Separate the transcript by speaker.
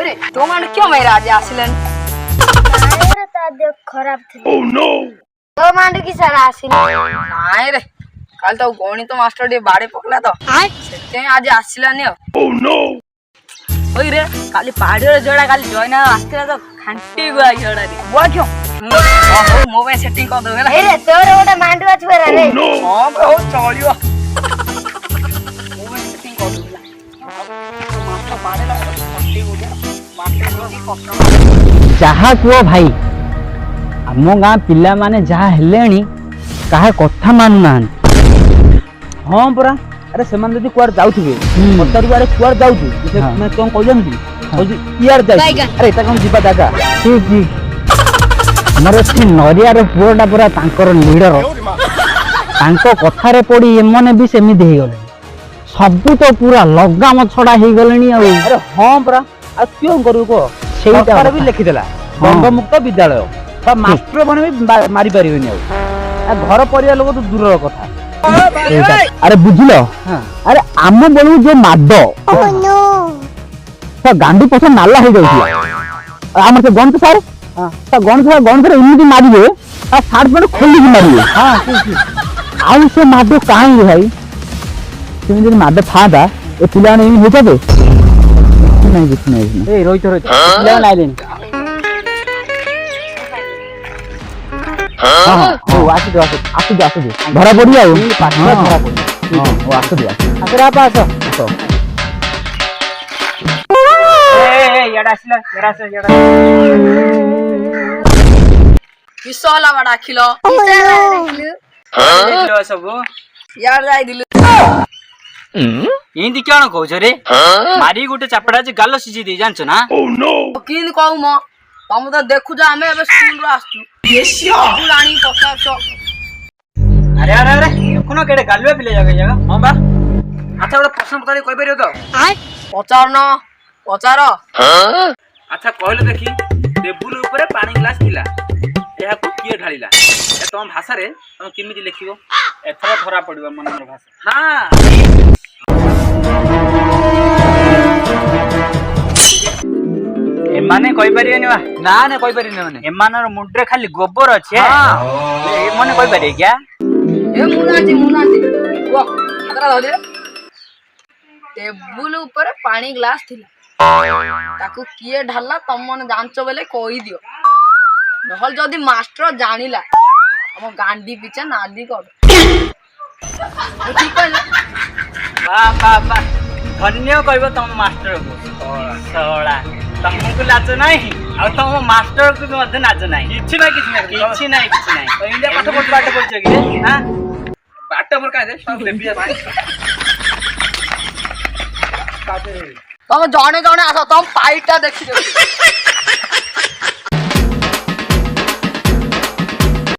Speaker 1: अरे तो मान क्यों मेरा आज आसिलन
Speaker 2: नाय ता देख खराब थी ओह नो तो मान की सारा आसिल
Speaker 1: नाय रे काल तो गणित मास्टर डी बाड़े पकला तो सेते आज आसिलानी ओह नो ओई रे काली पहाड़ी रे जोड़ा काली जॉइन आस्ते तो खांटी गुआ जोड़ा रे बुआ क्यों हां मोबाइल सेटिंग कर दो
Speaker 2: ए रे तोर ओटा मांडू अछि बेरा रे
Speaker 1: हां ब्रो चलियो मोबाइल सेटिंग कर दो मास्टर बाड़े ला खांटी गुआ मास्टर डी पकड़
Speaker 3: जहा कुओ भाई आम गाँ पिला माने जहा हेलेनी काहे कथा मानु नान
Speaker 4: हाँ परा अरे सेमान जदी कुआर जाउथिबे पतारु बारे कुआर जाउथि से मैं कोन कहजन कि कहजि यार जाई अरे एता कोन जीवा जागा
Speaker 3: ठीक ठीक हमर से नरिया रे पुरोटा पूरा तांकर लीडर तांको कथारे पड़ी एमने भी सेमिति हे गले सब तो पूरा लगाम छड़ा हे गलेनी आ
Speaker 4: अरे हाँ परा आ क्यों करू को सरकार भी लिखि देला बंग मुक्त विद्यालय बा मास्टर बने भी मारी परिबेनी आ घर परिवार लोग तो दूर कथा
Speaker 3: अरे बुझलो अरे आम बोलू जो माड तो गांडी पछ नाला हो जाउथि आम से गणत सार तो गणत इमिति मारिबे आ सार्ट पेंट खोली के मारिबे हां आउ से माड काहे भाई तुम दिन माड थादा ए पिला ने हो जाबे नहीं ए रोहित पिला ना आइलेनी हां ओ आसी दे धरा पड़ी आउ पाछा धरा पड़ी हां ओ आसी दे आसरा पास तो
Speaker 4: ए येडा
Speaker 1: किसला बड़ा खिलो
Speaker 4: देखलो सब
Speaker 1: यार जाई दिल
Speaker 4: इंदी क्या कहू रे मारी गोटे चापड़ा जे गाल सिजी दे जानछ ना ओह नो
Speaker 1: किन कहू म तुम तो देखु जा हमें अब स्कूल रो आस्तु पुरानी पचास
Speaker 4: अरे अरे अरे देखुनो केडे गालवे पिले जगह हां बा अच्छा गोटे प्रश्न पचारि कहि परियो तो
Speaker 1: पचार
Speaker 4: अच्छा कहले देखी टेबुल ऊपर पानी ग्लास थिला एहा को किए ढालिला ए तम भाषा रे तम किमिति लिखिबो एथरा धरा पड़िबो मनर भाषा हां एमाने कहि परियनि बा ना ने कहि परियनि माने एमानर मुंडरे खाली गोबर अछि ए मने कहि परिय क्या
Speaker 1: ए मुनाजी वो खतरा हो दे टेबुल ऊपर पानी ग्लास थिला ताकू किए ढाला तम मन जानचो बेले कहि दियो नहल जदी मास्टर जानिला हम गांडी पीछे नाली कर ठीक कहला
Speaker 4: बा धन्य कहबो तम मास्टर को सोळा तमको लाज नाही आ तम मास्टर को मध्य नाच नाही किछि नाही तो इंडिया पाठ पढ कि हां पाठ पर काय दे सब लेबिया भाई
Speaker 1: तुम जणे आस तुम पाइटा देखि